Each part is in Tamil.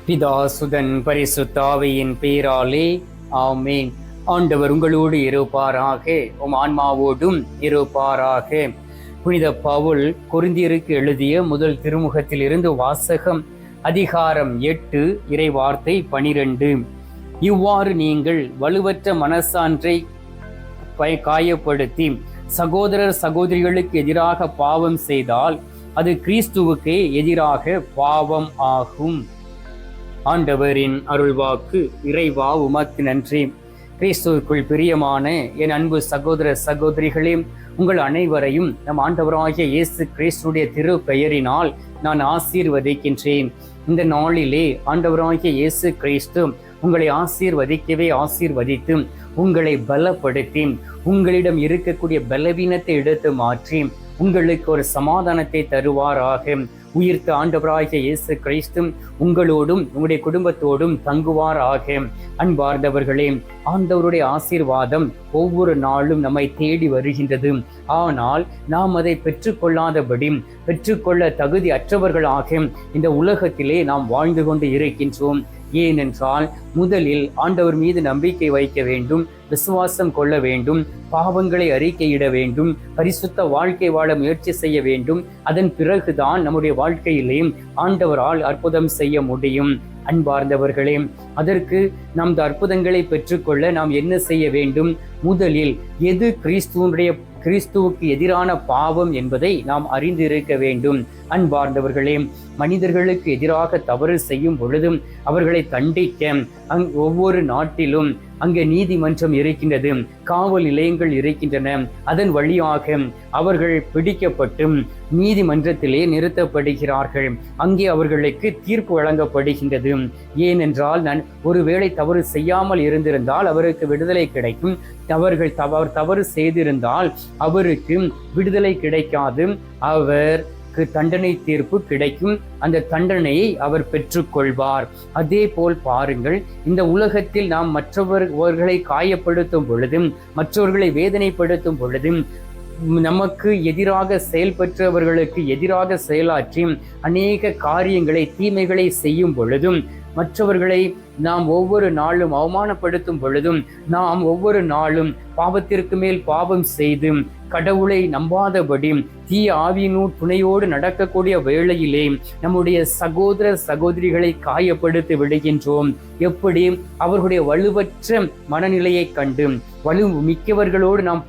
பிதா சுதன் பரிசுத்த ஆவியின் பேராலே ஆமேன். ஆண்டவர் உங்களோடு இருப்பாராக, உம் ஆன்மாவோடும் இருப்பாராக. புனித பவுல் கொரிந்தியருக்கு எழுதிய முதல் திருமுகத்தில் இருந்து வாசகம். அதிகாரம் 8, இறை வார்த்தை 12. இவ்வாறு நீங்கள் வலுவற்ற மனசான்றை காயப்படுத்தி சகோதரர் சகோதரிகளுக்கு எதிராக பாவம் செய்தால் அது கிறிஸ்துவுக்கே எதிராக பாவம் ஆகும். ஆண்டவரின் அருள்வாக்கு. இறைவா உமக்கு நன்றி. கிறிஸ்துவுக்குள் பிரியமான என் அன்பு சகோதர சகோதரிகளே, உங்கள் அனைவரையும் நம் ஆண்டவராகிய இயேசு கிறிஸ்துடைய திரு பெயரினால் நான் ஆசீர்வதிக்கின்றேன். இந்த நாளிலே ஆண்டவராகிய இயேசு கிறிஸ்து உங்களை ஆசீர்வதிக்கவே ஆசீர்வதித்து உங்களை பலப்படுத்தி உங்களிடம் இருக்கக்கூடிய பலவீனத்தை எடுத்து மாற்றி உங்களுக்கு ஒரு சமாதானத்தை தருவாராக. உயிர்த்த ஆண்டவராகிய இயேசு கிறிஸ்து உங்களோடும் உங்களுடைய குடும்பத்தோடும் தங்குவாராக. அன்பார்ந்தவர்களே, ஆண்டவருடைய ஆசீர்வாதம் ஒவ்வொரு நாளும் நம்மை தேடி வருகின்றது. ஆனால் நாம் அதை பெற்றுக்கொள்ளாதபடி பெற்றுக்கொள்ள தகுதி அற்றவர்களாக இந்த உலகத்திலே நாம் வாழ்ந்து கொண்டு இருக்கின்றோம். ஏனென்றால் முதலில் ஆண்டவர் மீது நம்பிக்கை வைக்க வேண்டும், விசுவாசம் கொள்ள வேண்டும், பாவங்களை அறிக்கையிட வேண்டும், பரிசுத்த வாழ்க்கை வாழ முயற்சி செய்ய வேண்டும். அதன் பிறகுதான் நம்முடைய வாழ்க்கையிலேயும் ஆண்டவரால் அற்புதம் செய்ய முடியும். அன்பார்ந்தவர்களே, அதற்கு நாம் அற்புதங்களை பெற்றுக்கொள்ள நாம் என்ன செய்ய வேண்டும்? முதலில் எது கிறிஸ்துவுக்கு எதிரான பாவம் என்பதை நாம் அறிந்திருக்க வேண்டும். அன்பார்ந்தவர்களே, மனிதர்களுக்கு எதிராக தவறு செய்யும் பொழுதும் அவர்களை தண்டிக்க ஒவ்வொரு நாட்டிலும் அங்கே நீதிமன்றம் இருக்கின்றது, காவல் நிலையங்கள் இருக்கின்றன. அதன் வழியாக அவர்கள் பிடிக்கப்பட்டு நீதிமன்றத்திலே நிறுத்தப்படுகிறார்கள். அங்கே அவர்களுக்கு தீர்ப்பு வழங்கப்படுகின்றது. ஏனென்றால் ஒருவேளை தவறு செய்யாமல் இருந்திருந்தால் அவருக்கு விடுதலை கிடைக்கும். அவர்கள் தவறு செய்திருந்தால் அவருக்கு விடுதலை கிடைக்காது, அவருக்கு தண்டனை தீர்ப்பு கிடைக்கும். அந்த தண்டனையை அவர் பெற்றுக்கொள்வார். அதே போல் பாருங்கள், இந்த உலகத்தில் நாம் மற்றவர்களை காயப்படுத்தும் பொழுதும் மற்றவர்களை வேதனைப்படுத்தும் பொழுதும் நமக்கு எதிராக செயல்பற்றவர்களுக்கு எதிராக செயலாற்றி அநேக காரியங்களை தீமைகளை செய்யும் பொழுதும் மற்றவர்களை நாம் ஒவ்வொரு நாளும் அவமானப்படுத்தும் பொழுதும் நாம் ஒவ்வொரு நாளும் பாவத்திற்கு மேல் பாவம் செய்து கடவுளை நம்பாதபடி தீய ஆவியினூர் துணையோடு நடக்கக்கூடிய வேளையிலே நம்முடைய சகோதர சகோதரிகளை காயப்படுத்தி விடுகின்றோம். எப்படி? அவர்களுடைய வலுவற்ற மனநிலையை கண்டு வலு மிக்கவர்களோடு நாம்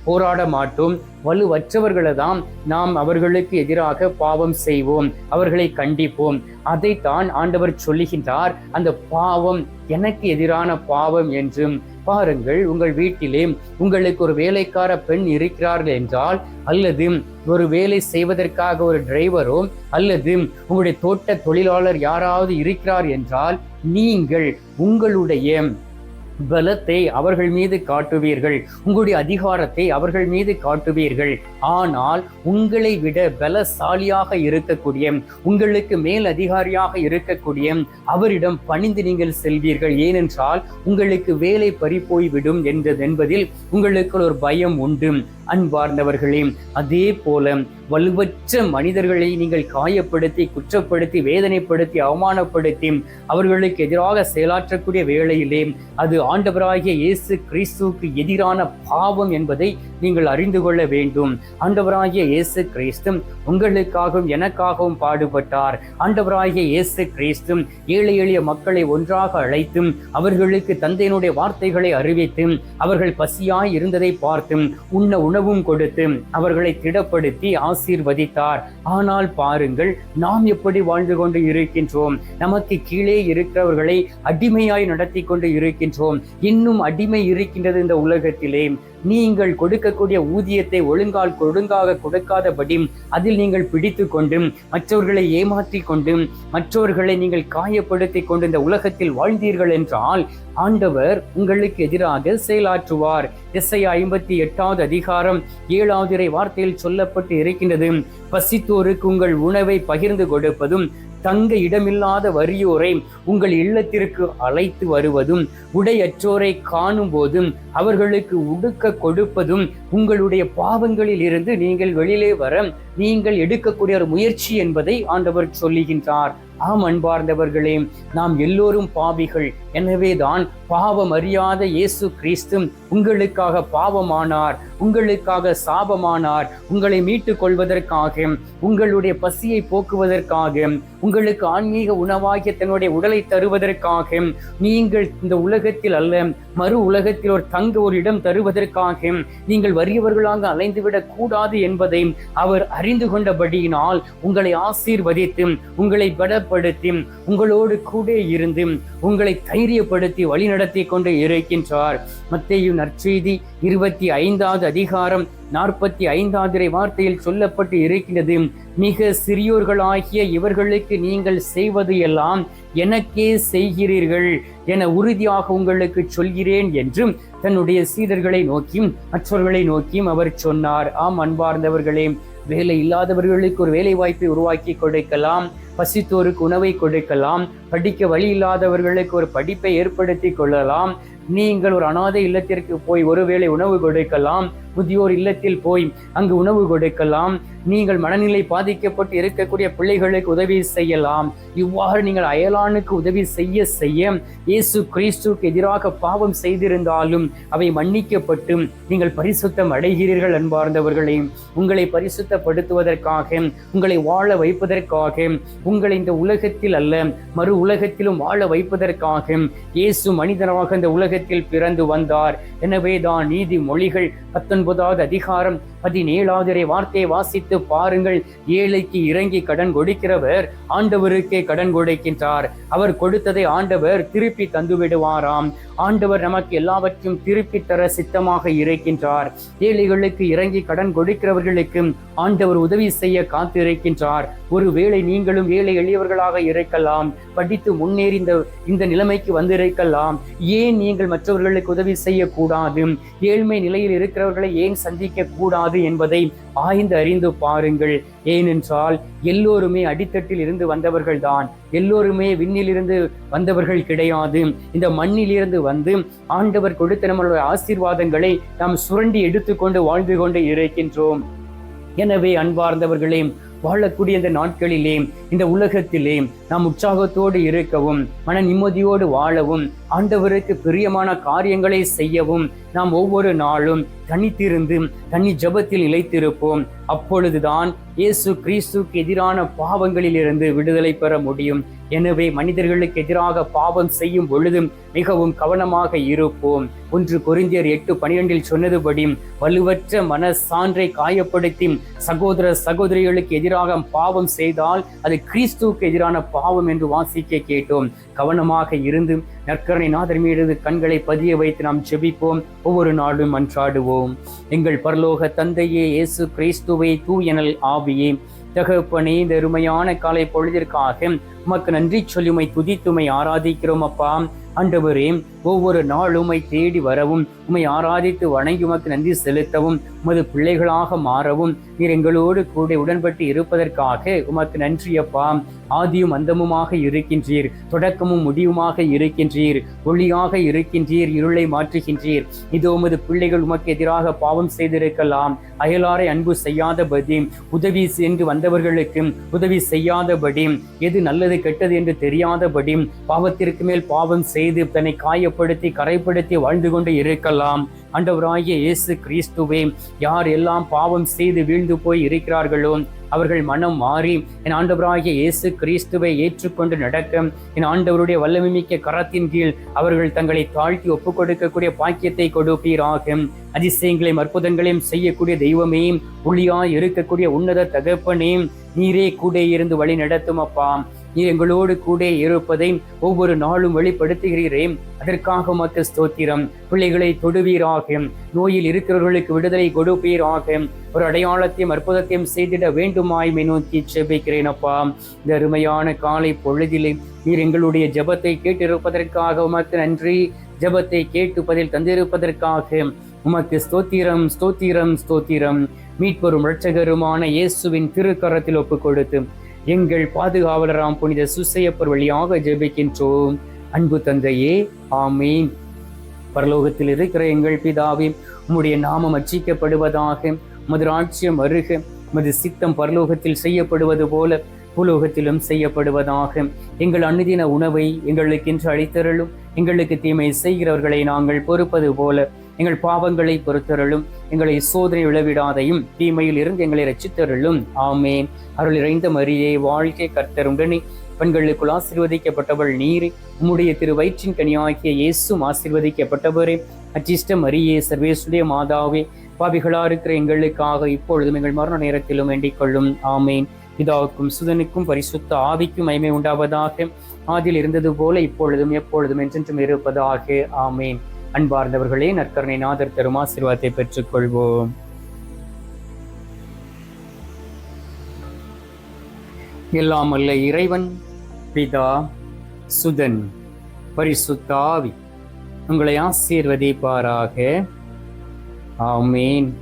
போராட மாட்டோம். வலுவற்றவர்களை தான் நாம் அவர்களுக்கு எதிராக பாவம் செய்வோம், அவர்களை கண்டிப்போம். அதைத்தான் ஆண்டவர் சொல்லுகின்றார், அந்த பாவம் எனக்கு எதிரான பாவம் என்று. பாருங்கள், உங்கள் வீட்டிலே உங்களுக்கு ஒரு வேலைக்கார பெண் இருக்கிறார்கள் என்றால், அல்லது ஒரு வேலை செய்வதற்காக ஒரு டிரைவரோ அல்லது உங்களுடைய தோட்ட தொழிலாளர் யாராவது இருக்கிறார் என்றால், நீங்கள் உங்களுடைய பலத்தை அவர்கள் மீது காட்டுவீர்கள், உங்களுடைய அதிகாரத்தை அவர்கள் மீது காட்டுவீர்கள். ஆனால் உங்களை விட பலசாலியாக இருக்கக்கூடிய, உங்களுக்கு மேல் அதிகாரியாக இருக்கக்கூடிய அவரிடம் பணிந்து நீங்கள் செல்வீர்கள். ஏனென்றால் உங்களுக்கு வேலை பறிபோய்விடும் என்பதில் உங்களுக்கு ஒரு பயம் உண்டு. அன்பார்ந்தவர்களே, அதே போல வலுவற்ற மனிதர்களை நீங்கள் காயப்படுத்தி குற்றப்படுத்தி வேதனைப்படுத்தி அவமானப்படுத்தி அவர்களுக்கு எதிராக செயலாற்றக்கூடிய வேளையிலே அது ஆண்டவராகிய இயேசு கிறிஸ்துவுக்கு எதிரான பாவம் என்பதை நீங்கள் அறிந்து கொள்ள வேண்டும். ஆண்டவராகிய இயேசு கிறிஸ்து உங்களுக்காகவும் எனக்காகவும் பாடுபட்டார். ஆண்டவராகிய இயேசு கிறிஸ்து ஏழை எளிய மக்களை ஒன்றாக அழைத்து அவர்களுக்கு தந்தையினுடைய வார்த்தைகளை அறிவித்து அவர்கள் பசியாய் இருந்ததை பார்த்து உண்ண உணவும் கொடுத்து அவர்களை திடப்படுத்தி ஆசீர்வதித்தார். ஆனால் பாருங்கள், நாம் எப்படி வாழ்ந்து கொண்டு இருக்கின்றோம்? நமக்கு கீழே இருக்கிறவர்களை அடிமையாய் நடத்தி கொண்டு இருக்கின்றோம். இன்னும் அடிமை இருக்கின்றது இந்த உலகத்திலே. நீங்கள் கொடுக்கக்கூடிய ஊதியத்தை ஒழுங்காக கொடுக்காதபடி அதில் நீங்கள் பிடித்து கொண்டு மற்றவர்களை ஏமாற்றி கொண்டு மற்றவர்களை நீங்கள் காயப்படுத்தி கொண்டு இந்த உலகத்தில் வாழ்ந்தீர்கள் என்றால் ஆண்டவர் உங்களுக்கு எதிராக செயலாற்றுவார். எசாயா 58 அதிகாரம் 7 வார்த்தையில் சொல்லப்பட்டு இருக்கின்றது, பசித்தோருக்கு உங்கள் உணவை பகிர்ந்து கொடுப்பதும் தங்க இடமில்லாத வறியோரை உங்கள் இல்லத்திற்கு அழைத்து வருவதும் உடையற்றோரை காணும் போதும் அவர்களுக்கு உடுக்க கொடுப்பதும் உங்களுடைய பாவங்களில் இருந்து நீங்கள் வெளியிலே வர நீங்கள் எடுக்கக்கூடிய ஒரு முயற்சி என்பதை ஆண்டவர் சொல்லுகின்றார். ஆம் அன்பார்ந்தவர்களே, நாம் எல்லோரும் பாவிகள். எனவேதான் பாவம் அறியாத இயேசு கிறிஸ்து உங்களுக்காக பாவமானார், உங்களுக்காக சாபமானார். உங்களை மீட்டுக் கொள்வதற்காக, உங்களுடைய பசியை போக்குவதற்காக, உங்களுக்கு ஆன்மீக உணவாகிய தன்னுடைய உடலை தருவதற்காக, நீங்கள் இந்த உலகத்தில் அல்ல மறு உலகத்தில் ஒரு இடம் தருவதற்காக நீங்கள் வறியவர்களாக அலைந்துவிடக் கூடாது என்பதை அவர் அறிந்து கொண்டபடியினால் உங்களை ஆசீர்வதித்து, உங்களை பலப்படுத்தி, உங்களோடு கூட இருந்து உங்களை தைரியப்படுத்தி வழிநடத்தி கொண்டு இருக்கின்றார். மத்தேயு நற்செய்தி 25வது அதிகாரம் 45வது வார்த்தையில் சொல்லப்பட்டு இருக்கின்றது, மிக சிறியோர்களாகிய இவர்களுக்கு நீங்கள் செய்வது எல்லாம் எனக்கே செய்கிறீர்கள் என உறுதியாக உங்களுக்கு சொல்கிறேன் என்றும் தன்னுடைய சீடர்களை நோக்கியும் மற்றவர்களை நோக்கியும் அவர் சொன்னார். ஆம் அன்பார்ந்தவர்களே, வேலை இல்லாதவர்களுக்கு ஒரு வேலை வாய்ப்பை உருவாக்கி கொடுக்கலாம், பசித்தோருக்கு உணவை கொடுக்கலாம், படிக்க வழி இல்லாதவர்களுக்கு ஒரு படிப்பை ஏற்படுத்தி கொள்ளலாம். நீங்கள் ஒரு அனாதை இல்லத்திற்கு போய் ஒருவேளை உணவு கொடுக்கலாம், முதியோர் இல்லத்தில் போய் அங்கு உணவு கொடுக்கலாம். நீங்கள் மனநிலை பாதிக்கப்பட்டு இருக்கக்கூடிய பிள்ளைகளுக்கு உதவி செய்யலாம். இவ்வாறு நீங்கள் அயலானுக்கு உதவி செய்ய செய்ய இயேசு கிறிஸ்துவுக்கு எதிராக பாவம் செய்திருந்தாலும் அவை மன்னிக்கப்பட்டு நீங்கள் பரிசுத்தம் அடைகிறீர்கள். அன்பார்ந்தவர்களே, உங்களை பரிசுத்தப்படுத்துவதற்காக, உங்களை வாழ வைப்பதற்காக, உங்களை இந்த உலகத்தில் அல்ல மறு உலகத்திலும் வாழ வைப்பதற்காக இயேசு மனிதனாக இந்த உலகத்தில் பிறந்து வந்தார். எனவேதான் நீதிமொழிகள் 19வது அதிகாரம் 17வது வார்த்தையை வாசித்து பாருங்கள். ஏழைக்கு இறங்கி கடன் கொடுக்கிறவர் ஆண்டவருக்கே கடன் கொடுக்கின்றார். அவர் கொடுத்ததை ஆண்டவர் திருப்பி தந்து விடுவாராம். ஆண்டவர் நமக்கு எல்லாவற்றையும் திருப்பி தர சித்தமாக இருக்கின்றார். ஏழைகளுக்கு இறங்கி கடன் கொடுக்கிறவர்களுக்கு ஆண்டவர் உதவி செய்ய காத்திருக்கின்றார். ஒருவேளை நீங்களும் ஏழை எளியவர்களாக இருக்கலாம், படித்து முன்னேறி இந்த நிலைமைக்கு வந்திருக்கலாம். ஏன் நீங்கள் மற்றவர்களுக்கு உதவி செய்யக்கூடாது? ஏழ்மை நிலையில் இருக்கிறவர்களை ஏன் சந்திக்க கூடாது என்பதை ஆய்ந்து அறிந்து பாருங்கள். ஏனென்றால் எல்லோருமே அடித்தட்டில் இருந்து வந்தவர்கள் தான், எல்லோருமே விண்ணில் இருந்து வந்தவர்கள் கிடையாது. இந்த மண்ணில் இருந்து வந்து ஆண்டவர் கொடுத்த நம்மளுடைய ஆசீர்வாதங்களை நாம் சுரண்டி எடுத்துக்கொண்டு வாழ்ந்து கொண்டு இருக்கின்றோம். எனவே அன்பார்ந்தவர்களே, வாழக்கூடிய இந்த நாட்களிலே, இந்த உலகத்திலே நாம் உற்சாகத்தோடு இருக்கவும், மன நிம்மதியோடு வாழவும், ஆண்டவருக்கு பிரியமான காரியங்களை செய்யவும் நாம் ஒவ்வொரு நாளும் தனித்திருந்து தனி ஜபத்தில் நிலைத்திருப்போம். அப்பொழுதுதான் இயேசு கிறிஸ்துவுக்கு எதிரான பாவங்களில் இருந்து விடுதலை பெற முடியும். எனவே மனிதர்களுக்கு எதிராக பாவம் செய்யும் பொழுது மிகவும் கவனமாக இருப்போம். 1 கொரிந்தியர் 8:12 சொன்னதுபடி வலுவற்ற மனசான்றை காயப்படுத்தி சகோதர சகோதரிகளுக்கு எதிராக பாவம் செய்தால் அது கிறிஸ்துவுக்கு எதிரான பாவம் என்று வாசிக்க கேட்டோம். கவனமாக இருந்து நற்கருணை நாதர் மீது கண்களை பதிய வைத்து நாம் ஜெபிப்போம். ஒவ்வொரு நாளும் மன்றாடுவோம். எங்கள் பரலோக தந்தையே, இயேசு கிறிஸ்துவே, தூயனல் ஆவியே, தகப்பனே, இந்த அருமையான காலை பொழுதிற்காக உமக்கு நன்றி சொல்லி உம்மை துதித்து உம்மை ஆராதிக்கிறோம். அப்பா ஆண்டவரே, ஒவ்வொரு நாளும் உம்மை தேடி வரவும், உம்மை ஆராதித்து வணங்கி உமக்கு நன்றி செலுத்தவும், உமது பிள்ளைகளாக மாறவும் நீர் எங்களோடு கூட உடன்பட்டு இருப்பதற்காக உமக்கு நன்றி அப்பா. ஆதியும் அந்தமுமாக இருக்கின்றீர், தொடக்கமும் முடிவுமாக இருக்கின்றீர், ஒளியாக இருக்கின்றீர், இருளை மாற்றுகின்றீர். இதோ உமது பிள்ளைகள் உமக்கு எதிராக பாவம் செய்திருக்கலாம், அயலாரை அன்பு செய்யாதபடி, உதவி என்று வந்தவர்களுக்கு உதவி செய்யாதபடி, எது நல்லது கெட்டது என்று தெரியாதபடி பாவத்திற்கு மேல் பாவம் செய்து தன்னை காயப்படுத்தி கரைப்படுத்தி வாழ்ந்து கொண்டு இருக்கலாம். ஆண்டவராகிய இயேசு கிறிஸ்துவே, யார் எல்லாம் பாவம் செய்து வீழ்ந்து போய் இருக்கிறார்களோ அவர்கள் மனம் மாறி என் ஆண்டவராகிய இயேசு கிறிஸ்துவை ஏற்றுக்கொண்டு நடக்க என் ஆண்டவருடைய வல்லமை மிக்க கரத்தின் கீழ் அவர்கள் தங்களை தாழ்த்தி ஒப்புக் கொடுக்கக்கூடிய பாக்கியத்தை கொடுப்பீராக. அதிசயங்களையும் அற்புதங்களையும் செய்யக்கூடிய தெய்வமே, ஒளியாய் இருக்கக்கூடிய உன்னத தகப்பனே, நீரே கூட இருந்து வழி நடத்தும் அப்பா. நீர் எங்களோடு கூட இருப்பதை ஒவ்வொரு நாளும் வெளிப்படுத்துகிறீரே, அதற்காக உமக்கு ஸ்தோத்திரம். பிள்ளைகளை தொடுவீராக, நோயில் இருக்கிறவர்களுக்கு விடுதலை கொடுப்பீராக, ஒரு அடையாளத்தையும் அற்புதத்தையும் செய்திட வேண்டுமாய்மை நோக்கி செபிக்கிறேன் அப்பா. இந்த அருமையான காலை பொழுதிலே நீர் எங்களுடைய ஜெபத்தை கேட்டிருப்பதற்காக உமக்கு நன்றி. ஜெபத்தை கேட்டு பதில் தந்திருப்பதற்காக உமக்கு ஸ்தோத்திரம், ஸ்தோத்திரம், ஸ்தோத்திரம். மீட்பெரும் இரட்சகருமான இயேசுவின் திருக்கரத்தில் ஒப்புக் கொடுத்து எங்கள் பாதுகாவலராம் புனித சூசையப்பர் வழியாக ஜெபிக்கின்றோம். அன்பு தந்தையே, ஆமீன். பரலோகத்தில் இருக்கிற எங்கள் பிதாவே, உம்முடைய நாமம் அர்ச்சிக்கப்படுவதாக, உமது ராஜ்யம் வருக, உமது சித்தம் பரலோகத்தில் செய்யப்படுவது போல பூலோகத்திலும் செய்யப்படுவதாக. எங்கள் அனுதின உணவை எங்களுக்கென்று அளித்தருளும். எங்களுக்கு தீமை செய்கிறவர்களை நாங்கள் பொறுப்பது போல எங்கள் பாவங்களை பொறுத்தருளும். எங்களை சோதனை விளைவிடாதையும் தீமையில் இருந்து எங்களை ரட்சித்தருளும். ஆமேன். அருள் இறைந்த மரியே, வாழ்க்கை கர்த்தர் உடனே, பெண்களுக்குள் ஆசீர்வதிக்கப்பட்டவள் நீரே. உம்முடைய திரு வயிற்றின் கனியாகிய இயேசுவும் ஆசீர்வதிக்கப்பட்டவரே. அச்சிஷ்ட மரியே, சர்வேசுடைய மாதாவே, பாவிகளா இருக்கிற எங்களுக்காக இப்பொழுதும் எங்கள் மரண நேரத்திலும் வேண்டிக் கொள்ளும். ஆமேன். பிதாவுக்கும் சுதனுக்கும் பரிசுத்த ஆவிக்கும் மகிமை உண்டாவதாக. ஆதியில் இருந்தது போல இப்பொழுதும் எப்பொழுதும் என்றென்றும் இருப்பதாக. ஆமேன். அன்பார்ந்தவர்களே, நற்கருணை நாதர் தரும் ஆசீர்வாதத்தை பெற்றுக் கொள்வோம். எல்லாம் அல்ல இறைவன், பிதா, சுதன், பரிசுத்த ஆவி உங்களை ஆசீர்வதிப்பாராக. ஆமேன்.